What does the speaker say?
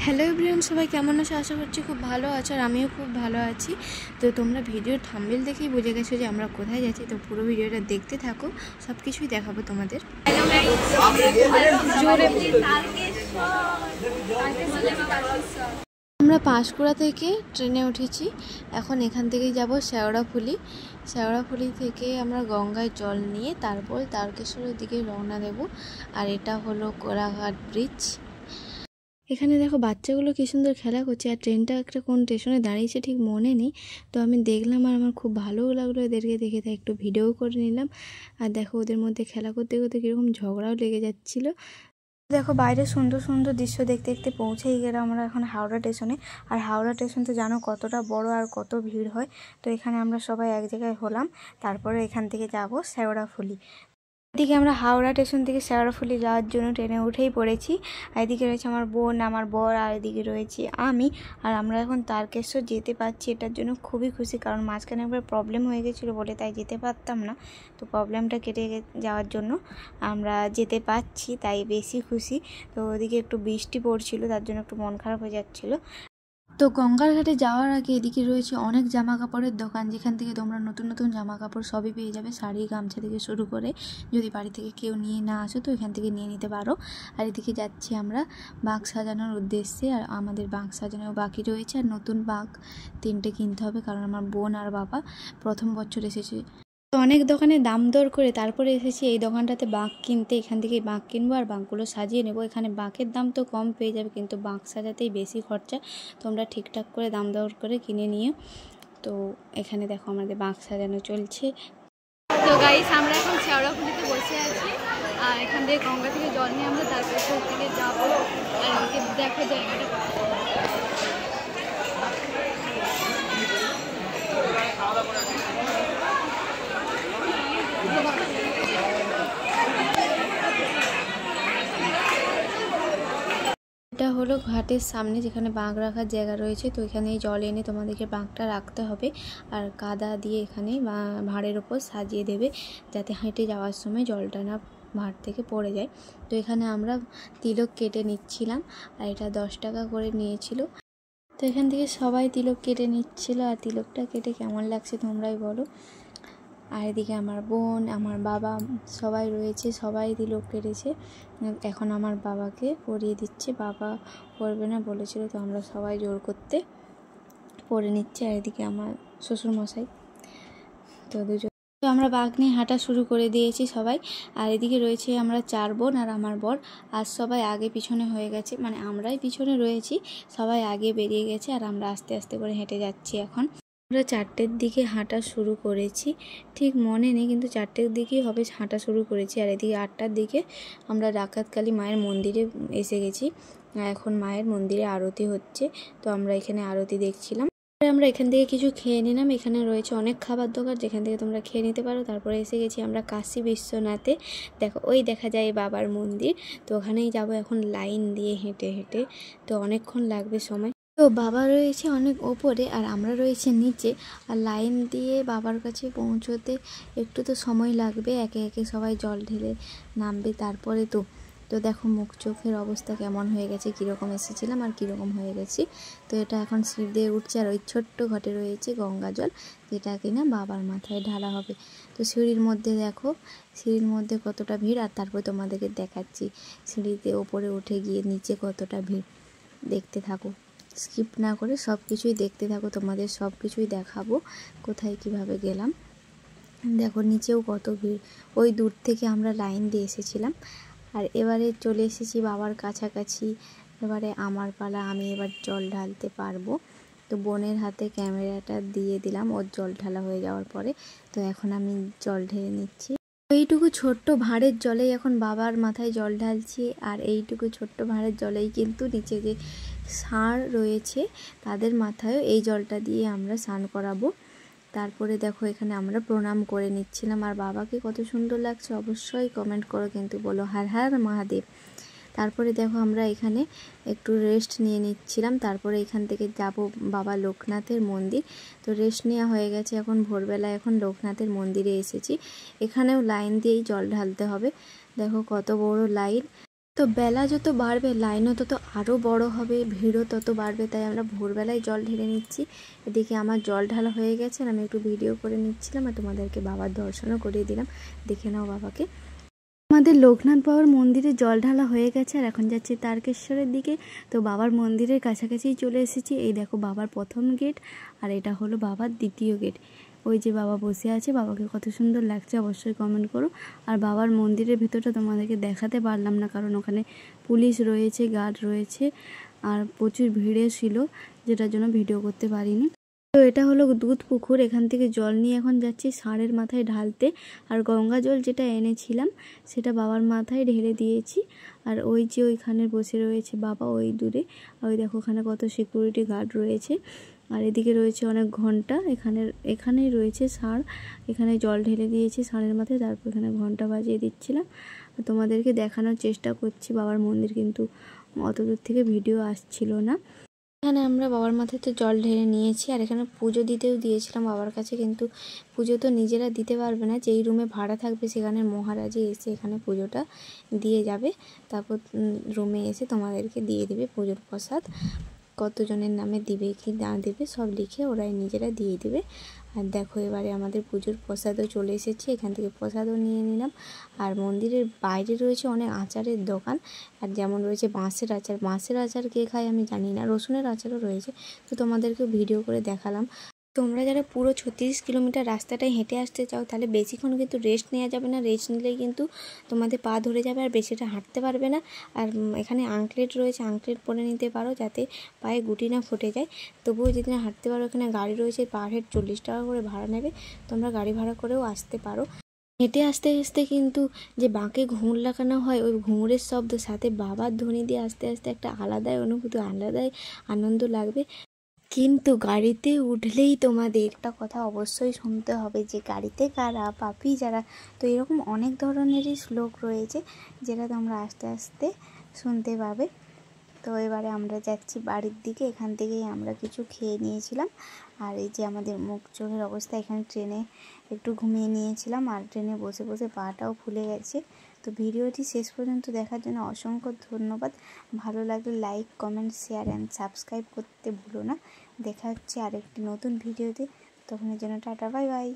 Hello everyone, সবাই কেমন আছো? আশা করছি খুব ভালো আছো আর আমিও খুব ভালো আছি। তো তোমরা ভিডিওর থাম্বনেল দেখেই বুঝে গেছো যে আমরা কোথায় যাচ্ছি। তো পুরো ভিডিওটা দেখতে থাকো, সব কিছুই দেখাবো তোমাদের। আমরা পাঁশকুড়া থেকে ট্রেনে উঠেছি, এখন এখান থেকেই যাব শেওড়াফুলি। শেওড়াফুলি থেকে আমরা গঙ্গায় জল নিয়ে তারপর তারকেশ্বরের দিকে রওনা দেব। আর এটা হলো কোলাঘাট ব্রিজ। এখানে দেখো বাচ্চাগুলো কি সুন্দর খেলা করছে, আর ট্রেনটা একটা কোন স্টেশনে দাঁড়িয়েছে ঠিক মনে নেই। তো আমি দেখলাম আর আমার খুব ভালোও লাগলো এদেরকে দেখে, তাই একটু ভিডিও করে নিলাম। আর দেখো ওদের মধ্যে খেলা করতে করতে কীরকম ঝগড়াও লেগে যাচ্ছিলো। দেখো বাইরে সুন্দর সুন্দর দৃশ্য দেখতে দেখতে পৌঁছেই গেলাম আমরা এখন হাওড়া স্টেশনে। আর হাওড়া স্টেশন তো জানো কতটা বড় আর কত ভিড় হয়। তো এখানে আমরা সবাই এক জায়গায় হলাম, তারপরে এখান থেকে যাব শেওড়াফুলি। এদিকে আমরা হাওড়া স্টেশন থেকে শেওড়াফুলি যাওয়ার জন্য ট্রেনে উঠেই পড়েছি। আর এদিকে রয়েছে আমার বোন, আমার বর, আর এদিকে রয়েছি আমি। আর আমরা এখন তারকেশ্বর যেতে পারছি, এটার জন্য খুবই খুশি, কারণ মাঝখানে একবার প্রবলেম হয়ে গেছিলো বলে তাই যেতে পারতাম না। তো প্রবলেমটা কেটে যাওয়ার জন্য আমরা যেতে পারছি, তাই বেশি খুশি। তো ওদিকে একটু বৃষ্টি পড়ছিল, তার জন্য একটু মন খারাপ হয়ে যাচ্ছিলো। তো গঙ্গার ঘাটে যাওয়ার আগে এদিকে রয়েছে অনেক জামা কাপড়ের দোকান, যেখান থেকে তোমরা নতুন নতুন জামা কাপড় সবই পেয়ে যাবে, শাড়ি গামছা থেকে শুরু করে। যদি বাড়ি থেকে কেউ নিয়ে না আসো তো এখান থেকে নিয়ে নিতে পারো। আর এদিকে যাচ্ছি আমরা বাঁক সাজানোর উদ্দেশ্যে, আর আমাদের বাঁক সাজানো বাকি রয়েছে। আর নতুন বাঁক 3টে কিনতে হবে, কারণ আমার বোন আর বাবা প্রথম বছর এসেছে। তো অনেক দোকানে দাম দর করে তারপরে এসেছি এই দোকানটাতে বাঁক কিনতে। এখান থেকে বাঁক কিনবো আর বাঁকগুলো সাজিয়ে নেব। এখানে বাঁকের দাম তো কম পেয়ে যাবে, কিন্তু বাঁক সাজাতেই বেশি খরচা। তোমরা ঠিকঠাক করে দাম দর করে কিনে নিও। তো এখানে দেখো আমাদের বাঁক সাজানো চলছে। তো গাইস, আমরা এখন শেওড়াফুলিতে বসে আছি, আর এখান থেকে গঙ্গা থেকে জল নিয়ে আমরা তারকেশ্বর থেকে যাবো। আর এদিকে দেখো জায়গাটা এটা হলো ঘাটের সামনে, যেখানে বাঁক রাখার জায়গা রয়েছে। তো এখানে জল এনে তোমাদেরকে বাঁকটা রাখতে হবে, আর কাদা দিয়ে এখানে ভাঁড়ের ওপর সাজিয়ে দেবে, যাতে হেঁটে যাওয়ার সময় জলটা না ভাঁড় থেকে পড়ে যায়। তো এখানে আমরা তিলক কেটে নিচ্ছিলাম, আর এটা 10 টাকা করে নিয়েছিল। তো এখান থেকে সবাই তিলক কেটে নিচ্ছিল, আর তিলকটা কেটে কেমন লাগছে তোমরাই বলো। আর এদিকে আমার বোন, আমার বাবা সবাই রয়েছে, সবাই তিলক কেটেছে। এখন আমার বাবাকে পরিয়ে দিচ্ছে, বাবা পরবে না বলেছিল, তো আমরা সবাই জোর করতে পরে নিচ্ছে। আর এদিকে আমার শ্বশুরমশাই, তো দুজন। তো আমরা বাঘ নিয়ে হাঁটা শুরু করে দিয়েছি সবাই। আর এদিকে রয়েছে আমরা 4 বোন আর আমার বর। আর সবাই আগে পিছনে হয়ে গেছে, মানে আমরাই পিছনে রয়েছি, সবাই আগে বেরিয়ে গেছে। আর আমরা আস্তে আস্তে করে হেঁটে যাচ্ছি। এখন আমরা 4টের দিকে হাঁটা শুরু করেছি, ঠিক মনে নেই, কিন্তু 4টের দিকেই হবে হাঁটা শুরু করেছি। আর এদিকে 8টার দিকে আমরা ডাকাতকালী মায়ের মন্দিরে এসে গেছি। এখন মায়ের মন্দিরে আরতি হচ্ছে, তো আমরা এখানে আরতি দেখছিলাম। আমরা এখান থেকে কিছু খেয়ে নিলাম। এখানে রয়েছে অনেক খাবার দোকান, যেখান থেকে তোমরা খেয়ে নিতে পারো। তারপরে এসে গেছি আমরা কাশী বিশ্বনাথে। দেখো ওই দেখা যায় বাবার মন্দির, তো ওখানেই যাব এখন লাইন দিয়ে হেঁটে হেঁটে, তো অনেকক্ষণ লাগবে সময়। তো বাবা রয়েছে অনেক ওপরে আর আমরা রয়েছে নিচে, আর লাইন দিয়ে বাবার কাছে পৌঁছতে একটু তো সময় লাগবে। একে একে সবাই জল ঢেলে নামবে, তারপরে তো দেখো মুখ চোখের অবস্থা কেমন হয়ে গেছে, কীরকম এসেছিলাম আর কীরকম হয়ে গেছি। তো এটা এখন সিঁড়ি দিয়ে উঠছে, আর ওই ছোট্ট ঘটে রয়েছে গঙ্গা জল, যেটা কিনা বাবার মাথায় ঢালা হবে। তো সিঁড়ির মধ্যে দেখো, সিঁড়ির মধ্যে কতটা ভিড়, আর তারপর তোমাদেরকে দেখাচ্ছি সিঁড়িতে ওপরে উঠে গিয়ে নিচে কতটা ভিড়। দেখতে থাকো, স্কিপ না করে সব কিছুই দেখতে থাকো, তোমাদের সব কিছুই দেখাবো কোথায় কিভাবে গেলাম। দেখো নিচেও কত ভিড়, ওই দূর থেকে আমরা লাইন দিয়ে এসেছিলাম। আর এবারে চলে এসেছি বাবার কাছাকাছি। এবারে আমার পালা, আমি এবার জল ঢালতে পারবো। তো বোনের হাতে ক্যামেরাটা দিয়ে দিলাম ওর জল ঢালা হয়ে যাওয়ার পরে। তো এখন আমি জল ঢেলে নিচ্ছি। এইটুকু ছোট্ট ভাঁড়ের জলেই এখন বাবার মাথায় জল ঢালছি। আর এইটুকু ছোট্ট ভাঁড়ের জলেই কিন্তু নিচে যে ষাঁড় রয়েছে তাদের মাথায়ও এই জলটা দিয়ে আমরা স্নান করাবো। তারপরে দেখো এখানে আমরা প্রণাম করে নিচ্ছিলাম। আর বাবাকে কত সুন্দর লাগছে অবশ্যই কমেন্ট করো, কিন্তু বলো হর হর মহাদেব। তারপরে দেখো আমরা এখানে একটু রেস্ট নিয়ে নিচ্ছিলাম। তারপরে এখান থেকে যাব বাবা লোকনাথের মন্দির। তো রেস্ট নেওয়া হয়ে গেছে, এখন ভোরবেলা এখন লোকনাথের মন্দিরে এসেছি। এখানেও লাইন দিয়েই জল ঢালতে হবে। দেখো কত বড় লাইন। তো বেলা যত বাড়বে লাইনও তত আরও বড় হবে, ভিড়ও তত বাড়বে, তাই আমরা ভোরবেলায় জল ঢেলে নিচ্ছি। এদিকে আমার জল ঢালা হয়ে গেছে, আমি একটু ভিডিও করে নিচ্ছিলাম আর তোমাদেরকে বাবার দর্শনও করিয়ে দিলাম। দেখে নাও বাবাকে। আমাদের লোকনাথ বাবার মন্দিরে জল ঢালা হয়ে গেছে আর এখন যাচ্ছি তারকেশ্বরের দিকে। তো বাবার মন্দিরের কাছাকাছি চলে এসেছি। এই দেখো বাবার প্রথম গেট আর এটা হলো বাবার দ্বিতীয় গেট। ওই যে বাবা বসে আছে, বাবাকে কত সুন্দর লাগছে অবশ্যই কমেন্ট করো। আর বাবার মন্দিরের ভেতরটা তোমাদেরকে দেখাতে পারলাম না, কারণ ওখানে পুলিশ রয়েছে, গার্ড রয়েছে আর প্রচুর ভিড়ে ছিল, যেটার জন্য ভিডিও করতে পারিনি। তো এটা হলো দুধ পুকুর, এখান থেকে জল নিয়ে এখন যাচ্ছি ষাঁড়ের মাথায় ঢালতে। আর গঙ্গা জল যেটা এনেছিলাম সেটা বাবার মাথায় ঢেলে দিয়েছি। আর ওই যে ওইখানে বসে রয়েছে বাবা ওই দূরে, ওই দেখো ওখানে কত সিকিউরিটি গার্ড রয়েছে। আর এদিকে রয়েছে অনেক ঘন্টা, এখানেই রয়েছে ষাঁড়, এখানে জল ঢেলে দিয়েছি ষাঁড়ের মাথায়, তারপর এখানে ঘন্টা বাজিয়ে দিচ্ছিলাম। তোমাদেরকে দেখানোর চেষ্টা করছি বাবার মন্দির, কিন্তু অত দূর থেকে ভিডিও আসছিল না। এখানে আমরা বাবার মাথায় তো জল ঢেলে নিয়েছি আর এখানে পুজো দিতেও দিয়েছিলাম বাবার কাছে, কিন্তু পুজো তো নিজেরা দিতে পারবে না, যেই রুমে ভাড়া থাকবে সেখানে মহারাজই এসে এখানে পুজোটা দিয়ে যাবে, তারপর রুমে এসে তোমাদেরকে দিয়ে দেবে পুজোর প্রসাদ। কতজনের নামে দিবে কি না দেবে সব লিখে ওরাই নিজেরা দিয়ে দেবে। আর দেখো এবারে আমাদের পুজোর প্রসাদও চলে এসেছে, এখান থেকে প্রসাদও নিয়ে নিলাম। আর মন্দিরের বাইরে রয়েছে অনেক আচারের দোকান, আর যেমন রয়েছে বাঁশের আচার কে খায় আমি জানি না, রসুনের আচারও রয়েছে, তো তোমাদেরকে ভিডিও করে দেখালাম। তোমরা যারা পুরো 36 কিলোমিটার রাস্তাটায় হেঁটে আসতে চাও তাহলে বেশিক্ষণ কিন্তু রেস্ট নেওয়া যাবে না, রেস্ট নিলেই কিন্তু তোমাদের পা ধরে যাবে আর বেশিটা হাঁটতে পারবে না। আর এখানে আংক্লেট রয়েছে, আংক্লেট পরে নিতে পারো যাতে পায়ে গুটি না ফুটে যায়। তবুও যদি না হাঁটতে পারো এখানে গাড়ি রয়েছে, পার হেড 40 টাকা করে ভাড়া নেবে, তোমরা গাড়ি ভাড়া করেও আসতে পারো। হেঁটে আসতে আসতে কিন্তু যে বাঁকে ঘুঙুর লাগানো হয় ওই ঘুঙুরের শব্দ সাথে বাবার ধ্বনি দিয়ে আস্তে আস্তে একটা আলাদাই অনুভূতি, আলাদাই আনন্দ লাগবে। কিন্তু গাড়িতে উঠলেই তোমাদের একটা কথা অবশ্যই শুনতে হবে যে গাড়িতে কারা, পাপি যারা। তো এরকম অনেক ধরনেরই শ্লোক রয়েছে যেটা তোমরা আস্তে আস্তে শুনতে পাবে। তো এবারে আমরা যাচ্ছি বাড়ির দিকে, এখান থেকেই আমরা কিছু খেয়ে নিয়েছিলাম। আর এই যে আমাদের মুখ চোখের অবস্থা, এখানে ট্রেনে একটু ঘুমিয়ে নিয়েছিলাম আর ট্রেনে বসে বসে পাটাও ফুলে গেছে। তো ভিডিওটি শেষ পর্যন্ত দেখার জন্য অসংখ্য ধন্যবাদ। ভালো লাগলে like, comment, share and subscribe করতে ভুলো না। দেখা হচ্ছে আরেকটি নতুন ভিডিওতে, তখনের জন্য টাটা, বাই বাই।